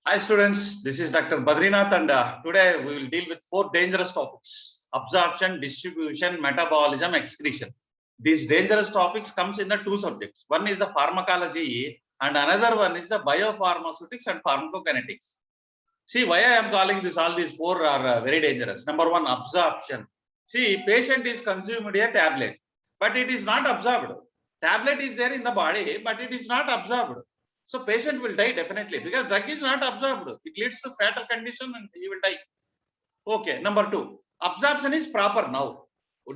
Hi students, this is Dr. Badrinath and today we will deal with 4 dangerous topics: absorption, distribution, metabolism, excretion. These dangerous topics comes in the 2 subjects. One is the pharmacology and another one is the biopharmaceutics and pharmacokinetics. See why I am calling this, all these 4 are very dangerous. Number 1, absorption. See, patient is consumed a tablet, but it is not absorbed. Tablet is there in the body, but it is not absorbed. So patient will die definitely because drug is not absorbed. It leads to fatal condition and he will die. Okay, number 2, absorption is proper now.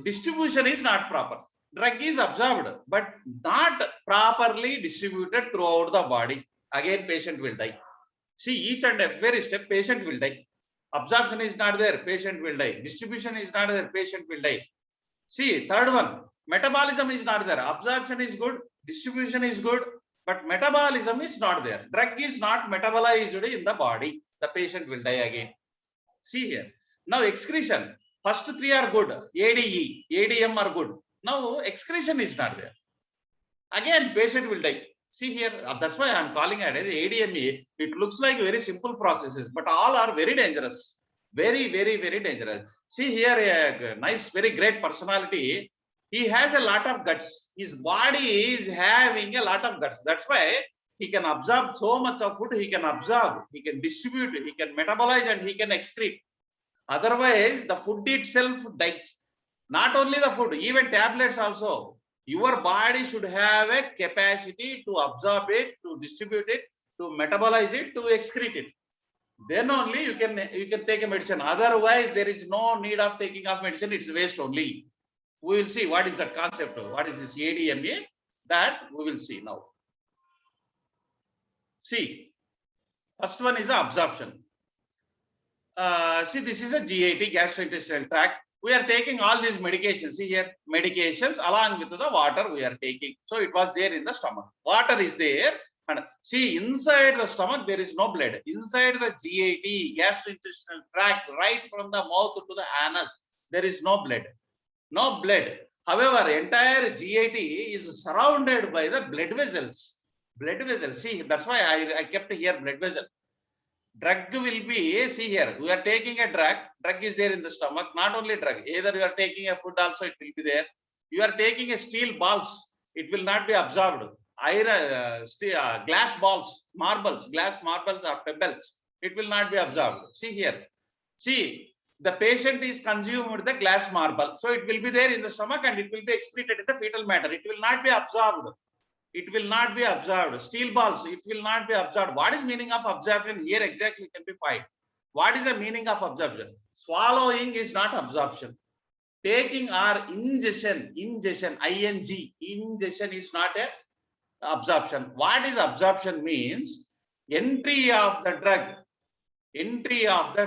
Distribution is not proper. Drug is absorbed, but not properly distributed throughout the body. Again, patient will die. See, each and every step, patient will die. Absorption is not there, patient will die. Distribution is not there, patient will die. See, third one, metabolism is not there. Absorption is good, distribution is good, but metabolism is not there. Drug is not metabolized in the body. The patient will die again. See here. Now excretion. First 3 are good. ADE, ADM are good. Now excretion is not there. Again, patient will die. See here, that's why I am calling it as ADME. It looks like very simple processes, but all are very dangerous. Very, very, very dangerous. See here, a nice, very great personality. He has a lot of guts. His body is having a lot of guts. That's why he can absorb so much of food. He can absorb, he can distribute, he can metabolize, and he can excrete. Otherwise, the food itself dies. Not only the food, even tablets also. Your body should have a capacity to absorb it, to distribute it, to metabolize it, to excrete it. Then only you can take a medicine. Otherwise, there is no need of taking of medicine. It's waste only. We will see what is that concept. What is this ADMA? That we will see now. See, first one is the absorption. See, this is a GIT, gastrointestinal tract. We are taking all these medications. See here, medications along with the water we are taking. So it was there in the stomach. Water is there. And see, inside the stomach, there is no blood. Inside the GIT, gastrointestinal tract, right from the mouth to the anus, there is no blood. No blood. However, entire GIT is surrounded by the blood vessels. Blood vessels. See, that's why I kept here blood vessel. Drug will be, see here, we are taking a drug. Drug is there in the stomach. Not only drug, either you are taking a food also, it will be there. You are taking a steel balls, it will not be absorbed. Iron, glass balls, marbles, glass marbles or pebbles, it will not be absorbed. See here. See, the patient is consumed the glass marble. So it will be there in the stomach and it will be excreted in the fetal matter. It will not be absorbed. It will not be absorbed. Steel balls, it will not be absorbed. What is meaning of absorption? Here exactly can be found. What is the meaning of absorption? Swallowing is not absorption. Taking or ingestion, ingestion is not a absorption. What is absorption means? Entry of the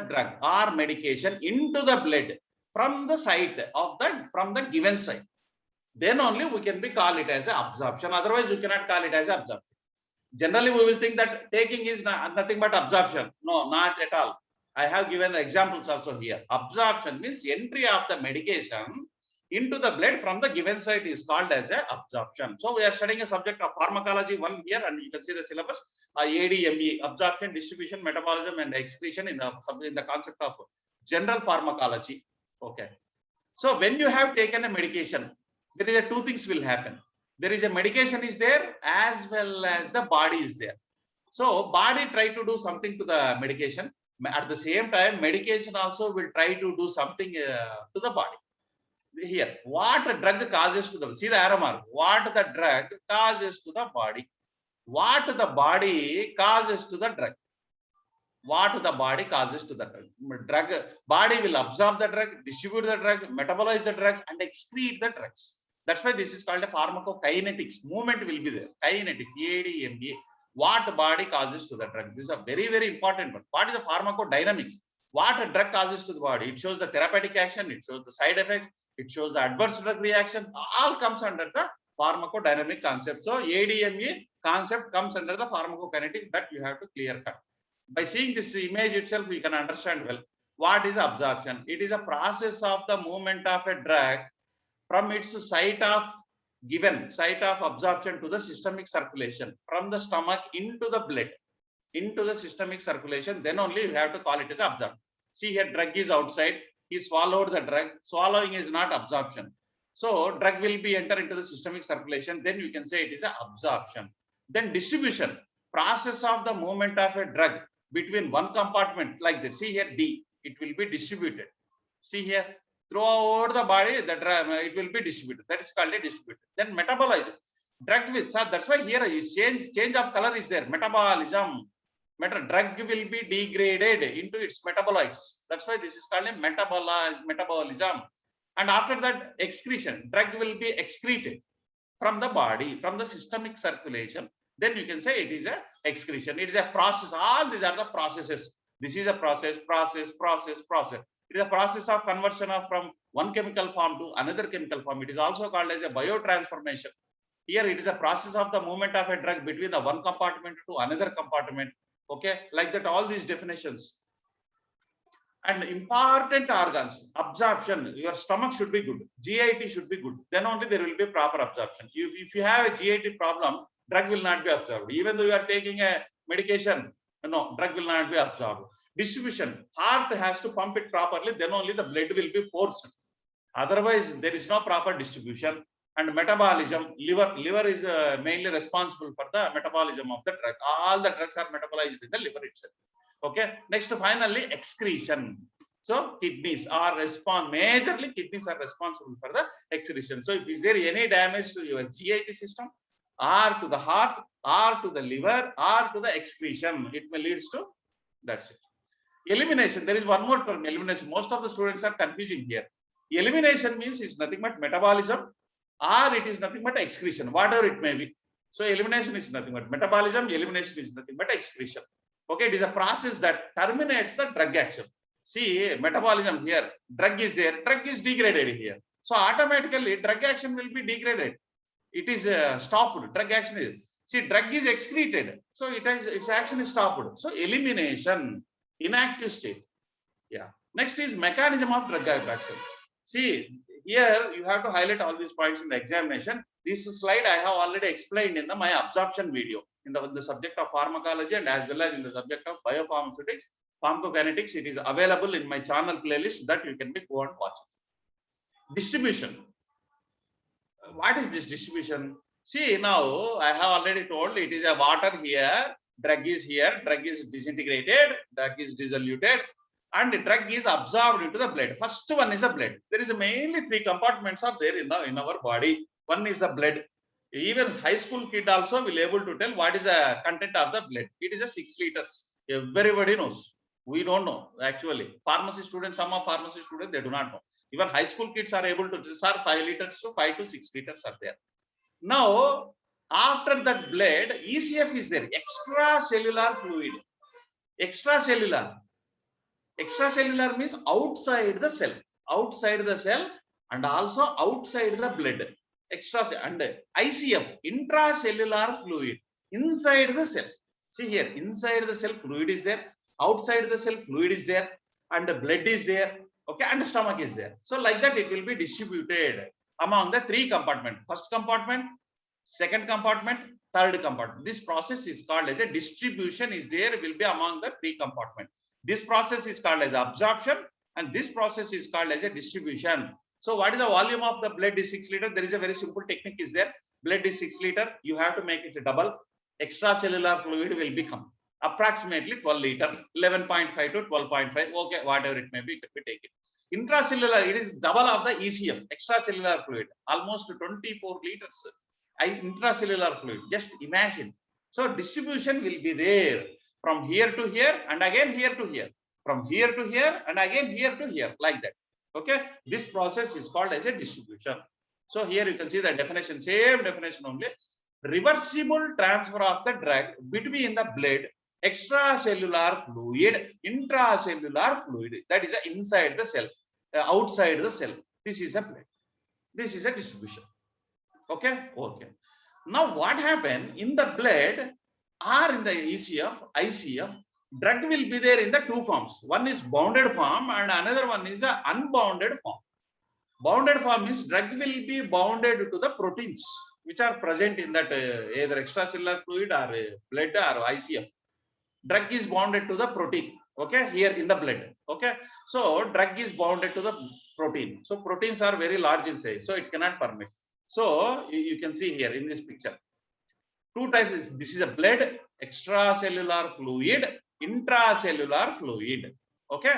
drug or medication into the blood from the site of from the given site. Then only we can call it as absorption. Otherwise, you cannot call it as absorption. Generally, we will think that taking is nothing but absorption. No, not at all. I have given examples also here. Absorption means entry of the medication into the blood from the given site is called as absorption. So we are studying a subject of pharmacology 1 here, and you can see the syllabus. ADME, absorption, distribution, metabolism, and excretion in the concept of general pharmacology. Okay. So when you have taken a medication, there is 2 things will happen. There is a medication is there as well as the body is there. So body try to do something to the medication. At the same time, medication also will try to do something to the body. Here, what a drug causes to the, see the arrow mark, what the drug causes to the body. What the body causes to the drug. What the body causes to the drug. Body will absorb the drug, distribute the drug, metabolize the drug, and excrete the drugs. That's why this is called a pharmacokinetics. Movement will be there. Kinetics, ADMA. What body causes to the drug. This is a very, very important one. What is the pharmacodynamics? What a drug causes to the body. It shows the therapeutic action. It shows the side effects. It shows the adverse drug reaction. All comes under the pharmacodynamic concept. So ADMA concept comes under the pharmacokinetics that you have to clear cut. By seeing this image itself, we can understand well what is absorption. It is a process of the movement of a drug from its site of absorption to the systemic circulation from the stomach into the blood. into the systemic circulation, then only you have to call it as absorption. See here, drug is outside, he swallowed the drug. Swallowing is not absorption. So drug will be enter into the systemic circulation, then you can say it is a absorption. Then distribution, process of the movement of a drug between one compartment like this. See here D, it will be distributed. See here, throughout the body, the drug it will be distributed. That is called a distributed. Then metabolism, drug with, that's why here is change of color is there. Metabolism, drug will be degraded into its metabolites. That's why this is called a metabolism. And after that, excretion, drug will be excreted from the body, from the systemic circulation. Then you can say it is a excretion. It is a process. All these are the processes. This is a process. It is a process of conversion of from one chemical form to another chemical form. It is also called as a biotransformation. Here it is a process of the movement of a drug between the one compartment to another compartment. Okay, like that, all these definitions. And important organs, absorption, your stomach should be good, GIT should be good, then only there will be proper absorption. If you have a GIT problem, drug will not be absorbed. Even though you are taking a medication, no, drug will not be absorbed. Distribution, heart has to pump it properly, then only the blood will be forced. Otherwise, there is no proper distribution. And metabolism, liver is mainly responsible for the metabolism of the drug. All the drugs are metabolized in the liver itself. Okay, next finally excretion. So kidneys are majorly kidneys are responsible for the excretion. So if is there any damage to your GIT system, or to the heart, or to the liver, or to the excretion, it may leads to, that's it. Elimination, there is one more term, elimination. Most of the students are confusing here. Elimination means it's nothing but metabolism, or it is nothing but excretion, whatever it may be. So elimination is nothing but metabolism, elimination is nothing but excretion. Okay, it is a process that terminates the drug action. See, metabolism here, drug is there, drug is degraded here. So automatically drug action will be degraded. It is stopped, drug action is. See, drug is excreted, so its action is stopped. So elimination, inactive state. Yeah. Next is mechanism of drug action. See, here you have to highlight all these points in the examination. This slide I have already explained in my absorption video in the subject of pharmacology and as well as in the subject of biopharmaceutics, pharmacokinetics. It is available in my channel playlist that you can go and watch it. Distribution. What is this distribution? See, now I have already told it is a water here, drug is here, drug is disintegrated, drug is dissoluted, and the drug is absorbed into the blood. First one is the blood. There is mainly three compartments are there in our body. One is the blood. Even high school kid also will able to tell what is the content of the blood. It is a 6 liters. Everybody knows. We don't know actually. Pharmacy students, some of pharmacy students, they do not know. Even high school kids are able to. These are 5 liters to 5 to 6 liters are there. Now, after that blood, ECF is there. Extracellular fluid. Extracellular. Extracellular means outside the cell. Outside the cell and also outside the blood. Extra and ICF, intracellular fluid, inside the cell. See here, inside the cell fluid is there, outside the cell fluid is there, and the blood is there, okay, and the stomach is there. So like that it will be distributed among the 3 compartments. First compartment, second compartment, third compartment. This process is called as a distribution is there will be among the 3 compartments. This process is called as absorption and this process is called as a distribution. So what is the volume of the blood is 6 liters? There is a very simple technique is there. Blood is 6 liters. You have to make it a double. Extracellular fluid will become approximately 12 liters, 11.5 to 12.5. Okay, whatever it may be, it could be taken. Intracellular, it is double of the ECF, extracellular fluid, almost 24 liters. Intracellular fluid, just imagine. So distribution will be there from here to here and again here to here. From here to here and again here to here, like that. Okay, this process is called as a distribution. So here you can see the definition, same definition only. Reversible transfer of the drug between the blood, extracellular fluid, intracellular fluid, that is inside the cell, outside the cell. This is a blood. This is a distribution. Okay, okay. Now what happened in the blood or in the ECF, ICF, drug will be there in the 2 forms. One is bounded form and another one is an unbounded form. Bounded form means drug will be bounded to the proteins which are present in that either extracellular fluid or blood or ICF. Drug is bounded to the protein. Okay, here in the blood. Okay, so drug is bounded to the protein. So proteins are very large in size, so it cannot permit. So you can see here in this picture, two types. This is a blood, extracellular fluid, intracellular fluid. Okay.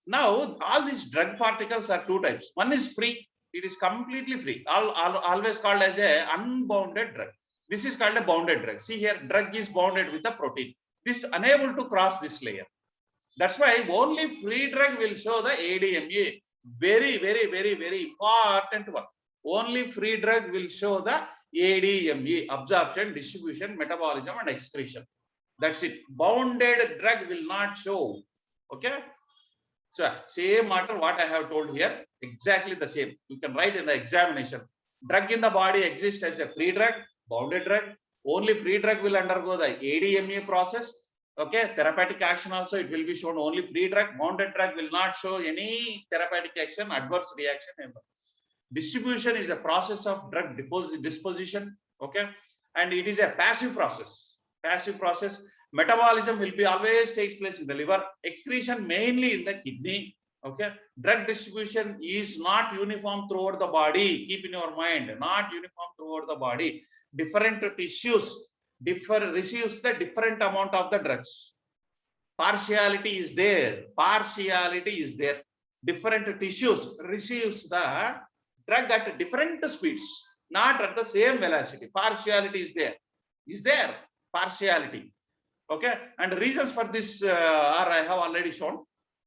Now all these drug particles are two types. One is free. It is completely free. Always called as a unbounded drug. This is called a bounded drug. See here, drug is bounded with the protein. This unable to cross this layer. That's why only free drug will show the ADME. Very, very, very, very important one. Only free drug will show the ADME, absorption, distribution, metabolism, and excretion. That's it. Bounded drug will not show. Okay. So same matter what I have told here, exactly the same. You can write in the examination. Drug in the body exists as a free drug, bounded drug. Only free drug will undergo the ADME process. Okay, therapeutic action also it will be shown only free drug. Bounded drug will not show any therapeutic action, adverse reaction. Distribution is a process of drug disposition. Okay, and it is a passive process. Passive process. Metabolism will be always takes place in the liver. Excretion mainly in the kidney. Okay, drug distribution is not uniform throughout the body. Keep in your mind, not uniform throughout the body. Different tissues receives the different amount of the drugs. Partiality is there. Partiality is there. Different tissues receives the drug at different speeds, not at the same velocity. Partiality is there. Is there partiality? Okay, and reasons for this are I have already shown.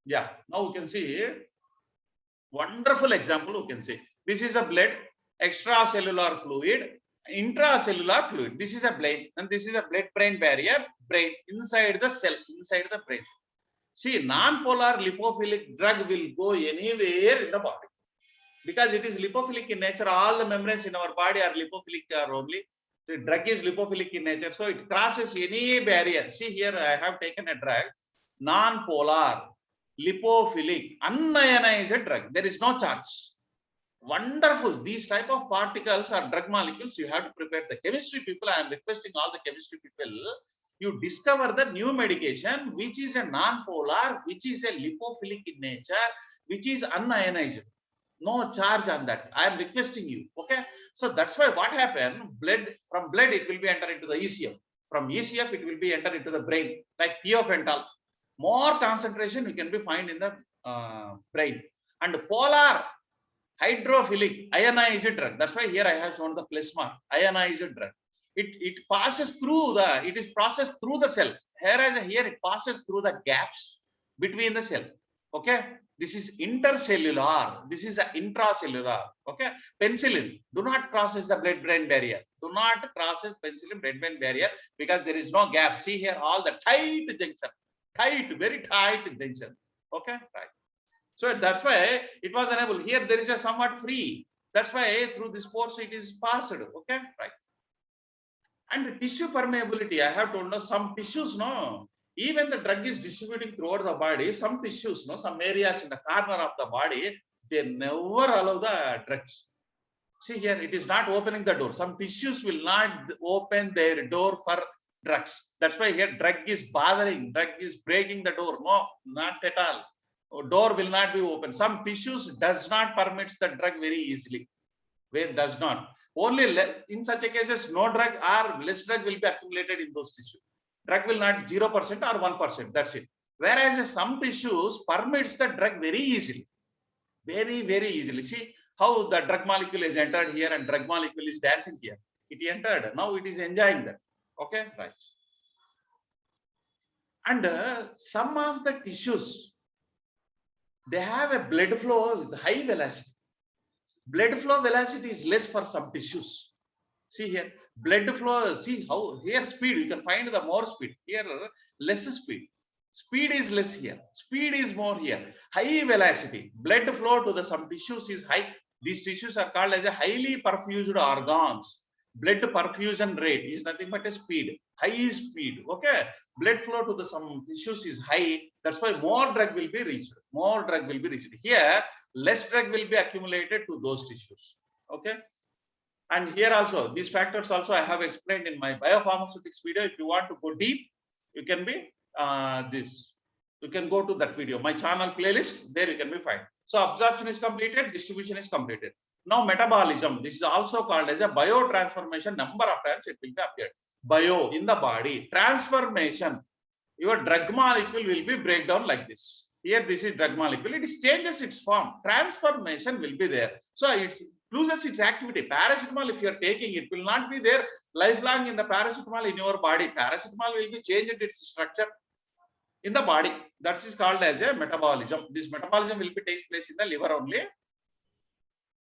Yeah, now we can see wonderful example. We can see this is a blood, extracellular fluid, intracellular fluid. This is a brain, and this is a blood-brain barrier. Brain inside the cell, inside the brain. See, non-polar lipophilic drug will go anywhere in the body because it is lipophilic in nature. All the membranes in our body are lipophilic only. The drug is lipophilic in nature, so it crosses any barrier. See here, I have taken a drug, non-polar, lipophilic, unionized drug. There is no charge. Wonderful. These type of particles are drug molecules. You have to prepare the chemistry people. I am requesting all the chemistry people. You discover the new medication, which is a non-polar, which is a lipophilic in nature, which is unionized. No charge on that. I am requesting you. Okay. So that's why what happened, from blood, it will be entered into the ECF. From ECF, it will be entered into the brain, like thiophental. More concentration you can be find in the brain. And polar, hydrophilic, ionized drug. That's why here I have shown the plus mark, ionized drug. It passes through it is processed through the cell. Whereas here it passes through the gaps between the cell. Okay. This is intercellular. This is intracellular. Okay. Penicillin. Do not crosses the blood-brain barrier. Do not crosses penicillin blood-brain barrier because there is no gap. See here all the tight junction. Tight, very tight junction. Okay. Right. So that's why it was unable. Here there is a somewhat free. That's why through this pores it is passed. Okay. Right. And tissue permeability. I have told you some tissues, no. Even the drug is distributing throughout the body, some tissues, no, some areas in the corner of the body, they never allow the drugs. See here, it is not opening the door. Some tissues will not open their door for drugs. That's why here drug is bothering, drug is breaking the door. No, not at all. Door will not be open. Some tissues does not permits the drug very easily. Where does not. Only in such a cases, no drug or less drug will be accumulated in those tissues. Drug will not 0% or 1%. That's it. Whereas some tissues permits the drug very easily. Very, very easily. See how the drug molecule is entered here and drug molecule is dancing here. It entered. Now it is enjoying that. Okay, right. And some of the tissues, they have a blood flow with high velocity. Blood flow velocity is less for some tissues. See here, blood flow, see how here speed, you can find the more speed. Here, less speed. Speed is less here. Speed is more here. High velocity. Blood flow to the some tissues is high. These tissues are called as a highly perfused organs. Blood perfusion rate is nothing but a speed. High speed. Okay. Blood flow to the some tissues is high. That's why more drug will be reached. More drug will be reached. Here, less drug will be accumulated to those tissues. Okay. And here also, these factors also I have explained in my biopharmaceutics video. If you want to go deep, you can be this. You can go to that video, my channel playlist, there you can be find. So absorption is completed, distribution is completed. Now metabolism, this is also called as a biotransformation. Number of times it will be appeared. Bio in the body, transformation. Your drug molecule will be breakdown like this. Here this is drug molecule, it changes its form. Transformation will be there. So it loses its activity. Paracetamol, if you are taking, it will not be there lifelong in the paracetamol in your body. Paracetamol will be changed its structure in the body. That is called as a metabolism. This metabolism will be takes place in the liver only.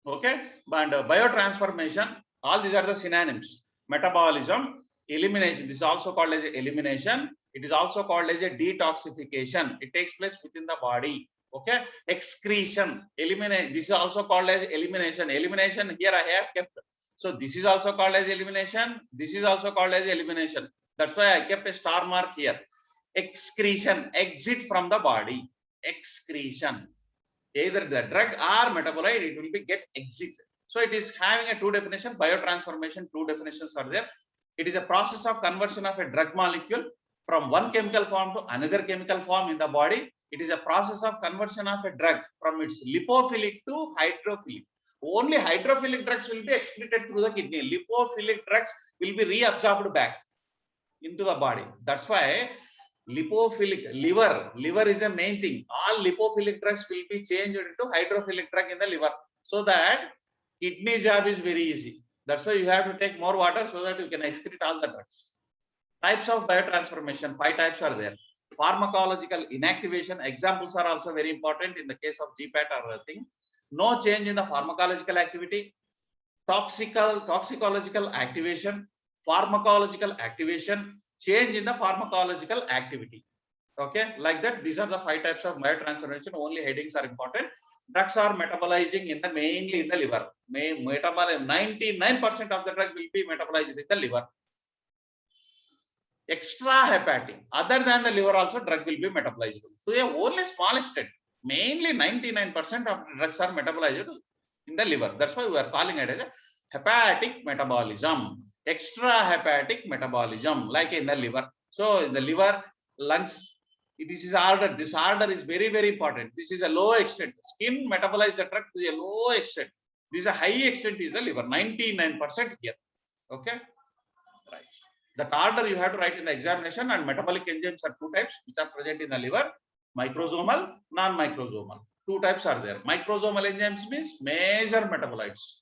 Okay, and biotransformation, all these are the synonyms. Metabolism, elimination, this is also called as elimination. It is also called as a detoxification. It takes place within the body. Okay, excretion, eliminate, this is also called as elimination. Elimination, here I have kept. So this is also called as elimination. This is also called as elimination. That's why I kept a star mark here. Excretion, exit from the body. Excretion, either the drug or metabolite, it will be get exit. So it is having a two definition. Biotransformation, two definitions are there. It is a process of conversion of a drug molecule from one chemical form to another chemical form in the body. It is a process of conversion of a drug from its lipophilic to hydrophilic. Only hydrophilic drugs will be excreted through the kidney. Lipophilic drugs will be reabsorbed back into the body. That's why lipophilic, liver is a main thing. All lipophilic drugs will be changed into hydrophilic drug in the liver, so that kidney job is very easy. That's why you have to take more water so that you can excrete all the drugs. Types of biotransformation, 5 types are there. Pharmacological inactivation, examples are also very important in the case of GPAT or other thing. No change in the pharmacological activity. Toxicological activation, pharmacological activation, change in the pharmacological activity. Okay, like that, these are the 5 types of biotransformation. Only headings are important. Drugs are metabolizing in the mainly in the liver. 99% of the drug will be metabolized in the liver. Extra hepatic, other than the liver also drug will be metabolized to a only small extent. Mainly 99% of drugs are metabolized in the liver. That's why we are calling it as a hepatic metabolism. Extra hepatic metabolism, like in the liver. So in the liver, lungs, this is order. This order is very, very important. This is a low extent. Skin metabolize the drug to a low extent. This is a high extent is the liver, 99% here. Okay, right. That order you have to write in the examination. And metabolic enzymes are 2 types which are present in the liver: microsomal, non-microsomal. 2 types are there. Microsomal enzymes means major metabolites.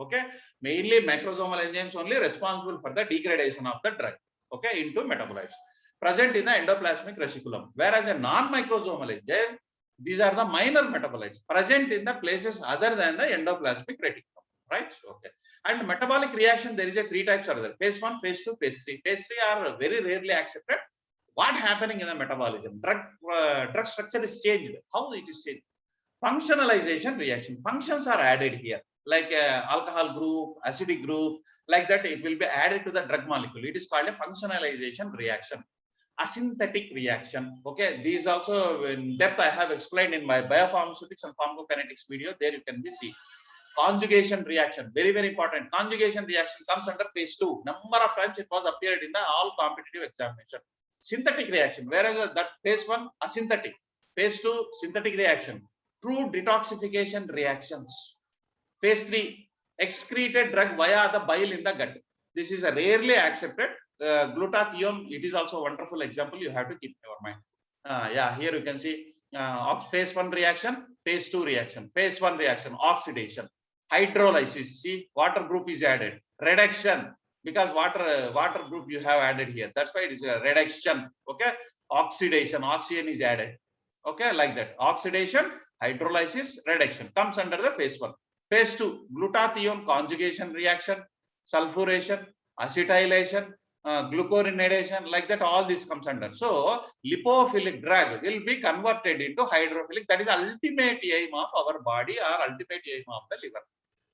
Okay, mainly macrosomal enzymes only responsible for the degradation of the drug, okay, into metabolites present in the endoplasmic reticulum. Whereas a non-microsomal enzyme, these are the minor metabolites present in the places other than the endoplasmic reticulum, right? Okay. And metabolic reaction, there is a 3 types are there: phase 1, phase 2, phase 3. Phase 3 are very rarely accepted. What happening in the metabolism? Drug structure is changed. How it is changed? Functionalization reaction. Functions are added here, like alcohol group, acidic group, like that. It will be added to the drug molecule. It is called a functionalization reaction. Asynthetic reaction. Okay, these also in depth I have explained in my biopharmaceutics and pharmacokinetics video. There you can be see. Conjugation reaction, very, very important. Conjugation reaction comes under phase 2. Number of times it was appeared in the all competitive examination. Synthetic reaction, whereas that phase 1 asynthetic, phase 2 synthetic reaction. True detoxification reactions. Phase 3 excreted drug via the bile in the gut. This is a rarely accepted. Glutathione, it is also a wonderful example you have to keep in your mind. Yeah, here you can see phase 1 reaction, phase 2 reaction. Phase 1 reaction, oxidation. Hydrolysis, see, water group is added. Reduction, because water group you have added here. That's why it is a reduction. Okay, oxidation, oxygen is added. Okay, like that. Oxidation, hydrolysis, reduction comes under the phase 1. Phase 2, glutathione conjugation reaction, sulfuration, acetylation, glucuronidation, like that. All this comes under. So lipophilic drug will be converted into hydrophilic. That is ultimate aim of our body or ultimate aim of the liver.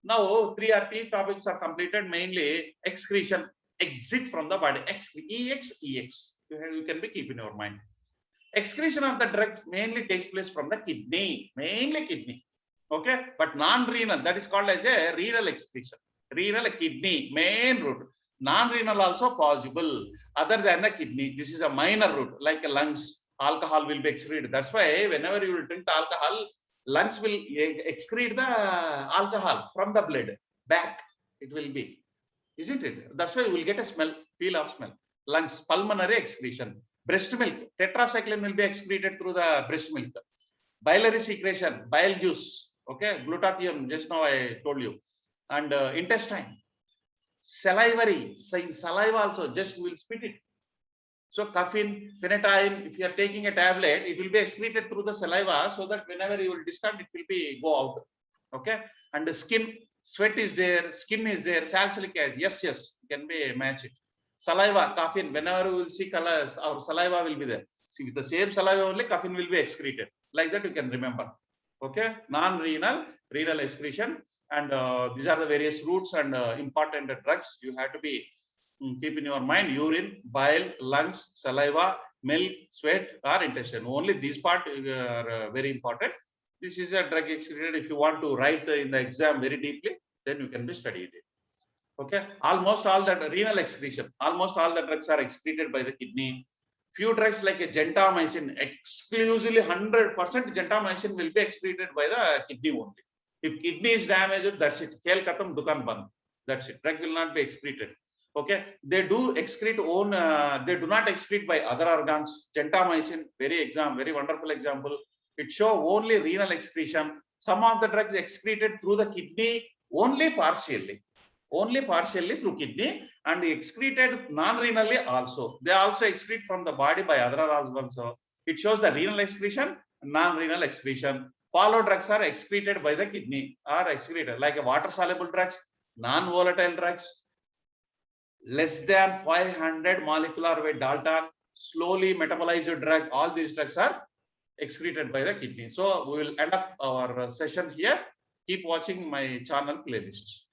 Now 3 or 3 topics are completed. Mainly excretion, exit from the body. EX, you can be keep in your mind. Excretion of the drug mainly takes place from the kidney, mainly kidney. Okay, but non-renal, that is called as a renal excretion. Renal, kidney, main route. Non-renal also possible other than the kidney. This is a minor route, like lungs. Alcohol will be excreted. That's why whenever you will drink the alcohol, lungs will excrete the alcohol from the blood back. It will be, isn't it? That's why you will get a smell, feel of smell. Lungs, pulmonary excretion. Breast milk, tetracycline will be excreted through the breast milk. Biliary secretion, bile juice, okay, glutathione, just now I told you. And intestine, salivary, saliva also, just will spit it. So caffeine, phenytoin, if you are taking a tablet, it will be excreted through the saliva, so that whenever you will discard, it will be go out. Okay. And the skin, sweat is there, skin is there, salicylic acid, yes, can be matched. Saliva, caffeine, whenever we will see colors, our saliva will be there. See, with the same saliva only, caffeine will be excreted. Like that you can remember. Okay. Non-renal, renal excretion, and these are the various routes and important drugs you have to be keep in your mind: urine, bile, lungs, saliva, milk, sweat, or intestine. Only these part are very important. This is a drug excreted. If you want to write in the exam very deeply, then you can be studied it. Okay. Almost all the renal excretion, almost all the drugs are excreted by the kidney. Few drugs like a gentamicin, exclusively 100% gentamicin will be excreted by the kidney only. If kidney is damaged, that's it. Khel khatam, dukan band. That's it. Drug will not be excreted. Okay. They do excrete own, they do not excrete by other organs. Gentamicin, very wonderful example. It show only renal excretion. Some of the drugs excreted through the kidney only partially through kidney, and excreted non-renally also. They also excrete from the body by other organs. So it shows the renal excretion, non-renal excretion. Follow drugs are excreted by the kidney, are excreted like a water-soluble drugs, non-volatile drugs, less than 500 molecular weight Dalton, slowly metabolized drug. All these drugs are excreted by the kidney. So we will end up our session here. Keep watching my channel playlist.